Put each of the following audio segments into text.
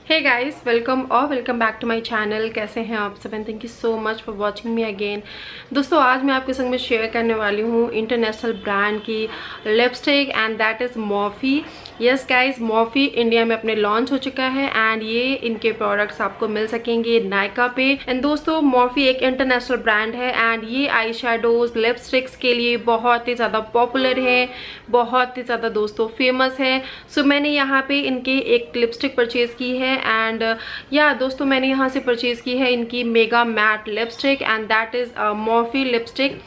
Hey guys, welcome back to my channel. कैसे हैं आप सब? And thank you so much for watching me again. दोस्तों, आज मैं आपके संग में शेयर करने वाली हूँ इंटरनेशनल ब्रांड की lipstick and that is Morphy. Yes guys, Morphy India में अपने लॉन्च हो चुका है एंड ये इनके प्रोडक्ट्स आपको मिल सकेंगे नायका पे। एंड दोस्तों, मॉर्फी एक इंटरनेशनल ब्रांड है एंड ये आई शेडोज लिपस्टिक्स के लिए बहुत ही ज़्यादा पॉपुलर है, बहुत ही ज़्यादा दोस्तों फेमस है। सो मैंने यहाँ पे इनकी एक लिपस्टिक परचेज की है एंड या दोस्तों मैंने यहाँ से परचेज की है इनकी mega mat lipstick and that is Morphy lipstick.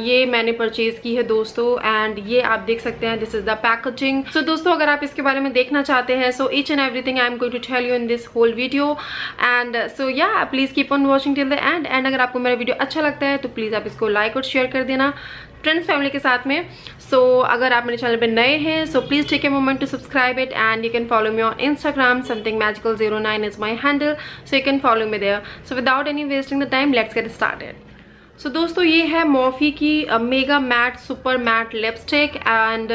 ये मैंने परचेज की है दोस्तों एंड ये आप देख सकते हैं, this is the packaging. So दोस्तों, अगर आप इसके बारे में देखना चाहते हैं so each and everything I am going to tell you in this whole video and so yeah please keep on watching till the end. And अगर आपको मेरा वीडियो अच्छा लगता है तो प्लीज आप इसको लाइक और शेयर कर देना फ्रेंड्स फैमिली के साथ में। सो अगर आप मेरे चैनल पे नए हैं so please take a moment to subscribe it and you can follow me on Instagram, something magical 09 is my handle, so you can follow me there. So without any wasting the time let's get started. So दोस्तों, ये है Morphe की mega matte super matte lipstick and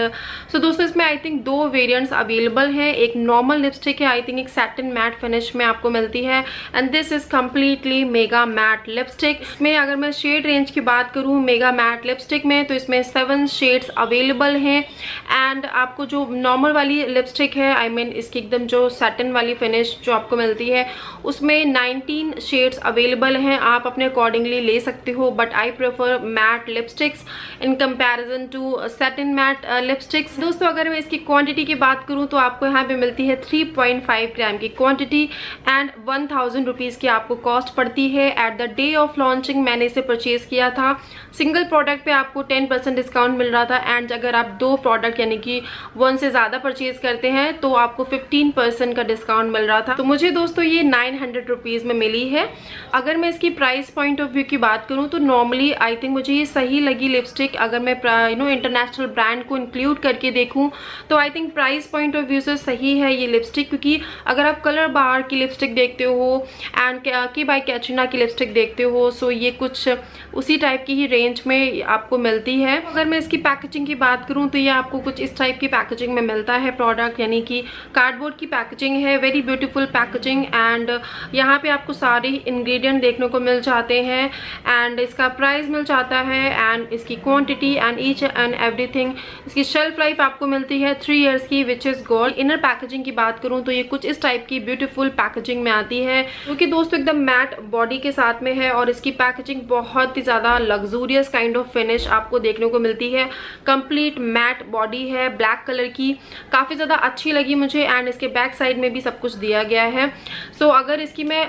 so दोस्तों इसमें I think दो variants available हैं। एक normal lipstick है, आई थिंक एक सैटिन मैट फिनिश में आपको मिलती है and this is completely mega matte lipstick. इसमें अगर मैं शेड रेंज की बात करूँ मेगा मैट लिपस्टिक में तो इसमें 7 शेड्स अवेलेबल हैं एंड आपको जो नॉर्मल वाली लिपस्टिक है आई मीन इसकी एकदम जो सैटिन वाली फिनिश जो आपको मिलती है उसमें 19 शेड्स अवेलेबल हैं। आप अपने अकॉर्डिंगली ले सकते हो but I prefer matte lipsticks in comparison to satin matte lipsticks. दोस्तों, अगर मैं इसकी क्वांटिटी की बात करूं तो आपको यहाँ पे मिलती है 3.5 ग्राम की क्वांटिटी एंड 1000 रुपीज़ की आपको कॉस्ट पड़ती है। At the day of launching मैंने इसे परचेज किया था। सिंगल प्रोडक्ट पे आपको 10% डिस्काउंट मिल रहा था एंड अगर आप 2 प्रोडक्ट यानी कि 1 से ज़्यादा परचेज करते हैं तो आपको 15% का डिस्काउंट मिल रहा था। तो मुझे दोस्तों ये 900 रुपीज़ में मिली है। अगर मैं इसकी प्राइस पॉइंट ऑफ व्यू की बात करूँ तो नॉर्मली आई थिंक मुझे ये सही लगी लिपस्टिक। अगर मैं इंटरनेशनल ब्रांड को इंक्लूड करके देखूं तो I think price point of view से सही है ये लिपस्टिक, क्योंकि अगर आप कलर बार की लिपस्टिक देखते हो एंड की बाय कैटरीना की लिपस्टिक देखते हो सो ये कुछ उसी टाइप की ही रेंज में आपको मिलती है। अगर मैं इसकी पैकेजिंग की बात करूं तो ये आपको कुछ इस टाइप की पैकेजिंग में मिलता है प्रोडक्ट, यानी कि कार्डबोर्ड की पैकेजिंग है, वेरी ब्यूटीफुल पैकेजिंग एंड यहाँ पे आपको सारे इंग्रेडिएंट देखने को मिल जाते हैं एंड इसका प्राइस मिल जाता है एंड इसकी quantity and each and everything. इसकी शेल्फ लाइफ आपको मिलती है 3 इयर्स की which is good. Inner packaging की बात करूं तो ये कुछ इस टाइप की ब्यूटीफुल पैकेजिंग में आती है क्योंकि दोस्तों एकदम मैट बॉडी के साथ में है और इसकी पैकेजिंग बहुत ही ज्यादा लग्जूरियस काइंड ऑफ फिनिश आपको देखने को मिलती है। कंप्लीट मैट बॉडी है ब्लैक कलर की, काफी ज्यादा अच्छी लगी मुझे एंड इसके बैक साइड में भी सब कुछ दिया गया है। सो अगर इसकी मैं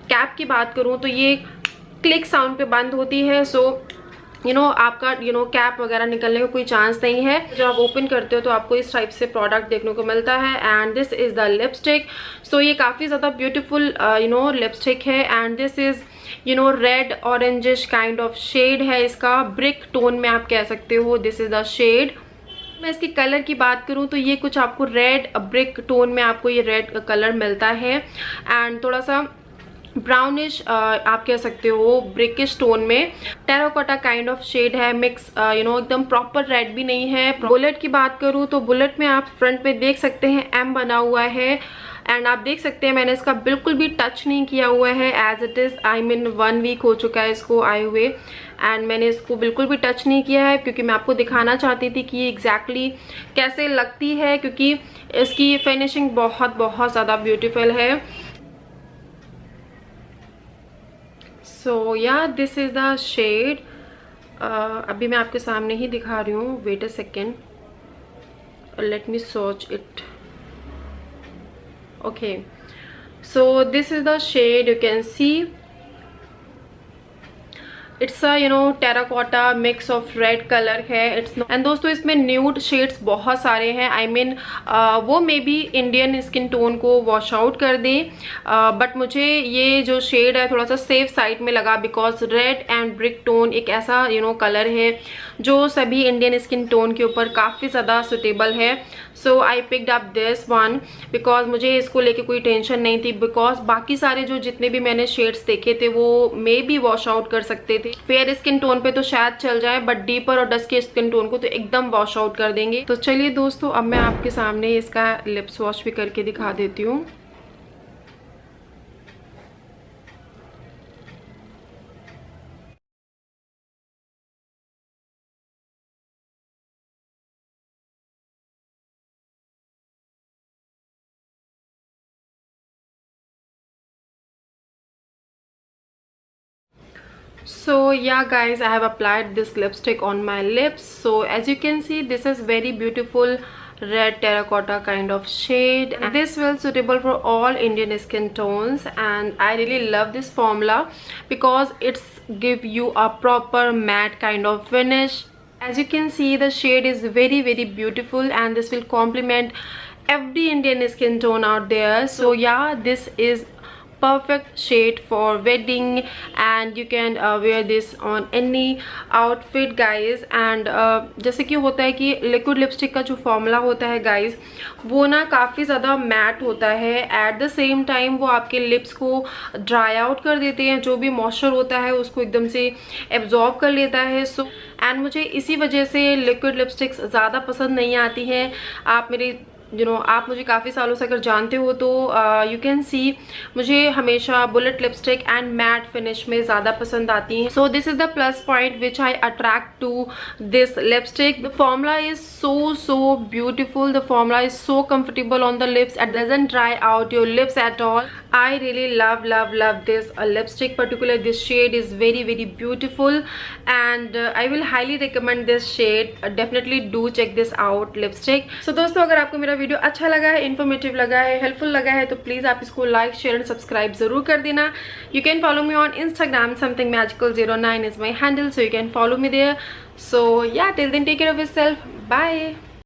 कैप की बात करूं तो ये क्लिक साउंड पे बंद होती है। सो आपका कैप वगैरह निकलने का कोई चांस नहीं है। जब आप ओपन करते हो तो आपको इस टाइप से प्रोडक्ट देखने को मिलता है and this is the lipstick. So ये काफ़ी ज़्यादा ब्यूटीफुल लिपस्टिक है and this is red orangish kind of shade है। इसका ब्रिक टोन में आप कह सकते हो, दिस इज द शेड। मैं इसकी कलर की बात करूं तो ये कुछ आपको रेड ब्रिक टोन में आपको ये रेड कलर मिलता है एंड थोड़ा सा ब्राउनिश आप कह सकते हो ब्रिकिश टोन में टेराकोटा काइंड ऑफ शेड है, मिक्स एकदम प्रॉपर रेड भी नहीं है। बुलेट की बात करूं तो बुलेट में आप फ्रंट पे देख सकते हैं एम बना हुआ है एंड आप देख सकते हैं मैंने इसका बिल्कुल भी टच नहीं किया हुआ है as it is. I mean 1 week हो चुका है इसको आए हुए एंड मैंने इसको बिल्कुल भी टच नहीं किया है क्योंकि मैं आपको दिखाना चाहती थी कि ये एग्जैक्टली कैसे लगती है, क्योंकि इसकी फिनिशिंग बहुत बहुत ज़्यादा ब्यूटीफुल है। सो या दिस इज द शेड। अभी मैं आपके सामने ही दिखा रही हूँ, wait a second, let me search it. Okay, so this is the shade, you can see it's terracotta mix of red colour है। इट्स एंड दोस्तों इसमें न्यूड शेड्स बहुत सारे हैं। आई मीन वो may be Indian skin tone को wash out कर दें बट मुझे ये जो शेड है थोड़ा सा सेफ साइड में लगा because red and brick tone एक ऐसा कलर है जो सभी इंडियन स्किन टोन के ऊपर काफ़ी ज़्यादा सुटेबल है। So I picked up this one because मुझे इसको लेके कोई टेंशन नहीं थी बिकॉज बाकी सारे जो जितने भी मैंने शेड्स देखे थे वो मे बी वॉश आउट कर सकते थे। फेयर स्किन टोन पे तो शायद चल जाए बट डीपर और डस्की स्किन टोन को तो एकदम वॉश आउट कर देंगे। तो चलिए दोस्तों, अब मैं आपके सामने इसका लिप्स वॉश भी करके दिखा देती हूँ। So yeah guys, I have applied this lipstick on my lips. So as you can see, this is very beautiful red terracotta kind of shade, and this will suitable for all Indian skin tones. And I really love this formula because it's give you a proper matte kind of finish. As you can see, the shade is very beautiful, and this will complement every Indian skin tone out there. So yeah, this is perfect shade for wedding, and you can wear this on any outfit guys. And जैसे कि होता है कि liquid lipstick का जो formula होता है guys, वो ना काफ़ी ज़्यादा मैट होता है, एट द सेम टाइम वो आपके लिप्स को ड्राई आउट कर देते हैं, जो भी मॉइस्चर होता है उसको एकदम से एब्जॉर्ब कर लेता है। सो एंड मुझे इसी वजह से लिक्विड लिपस्टिक्स ज़्यादा पसंद नहीं आती हैं। आप मेरे आप मुझे काफ़ी सालों से अगर जानते हो तो यू कैन सी मुझे हमेशा bullet lipstick and matte finish में ज़्यादा पसंद आती हैं। So this is the plus point which I attract to this lipstick. The formula is so beautiful. The formula is so comfortable on the lips. It doesn't dry out your lips at all. I really love this lipstick. Particularly this shade is very beautiful, and I will highly recommend this shade. Definitely do check this out lipstick. So दोस्तों, अगर आपको मेरा video अच्छा लगा है, informative लगा है, helpful लगा है, तो प्लीज आप इसको लाइक, शेयर एंड सब्सक्राइब जरूर कर देना। You can follow me on Instagram, somethingmagical09 is my handle, so you can follow me there. So yeah, till then, take care of yourself. Bye.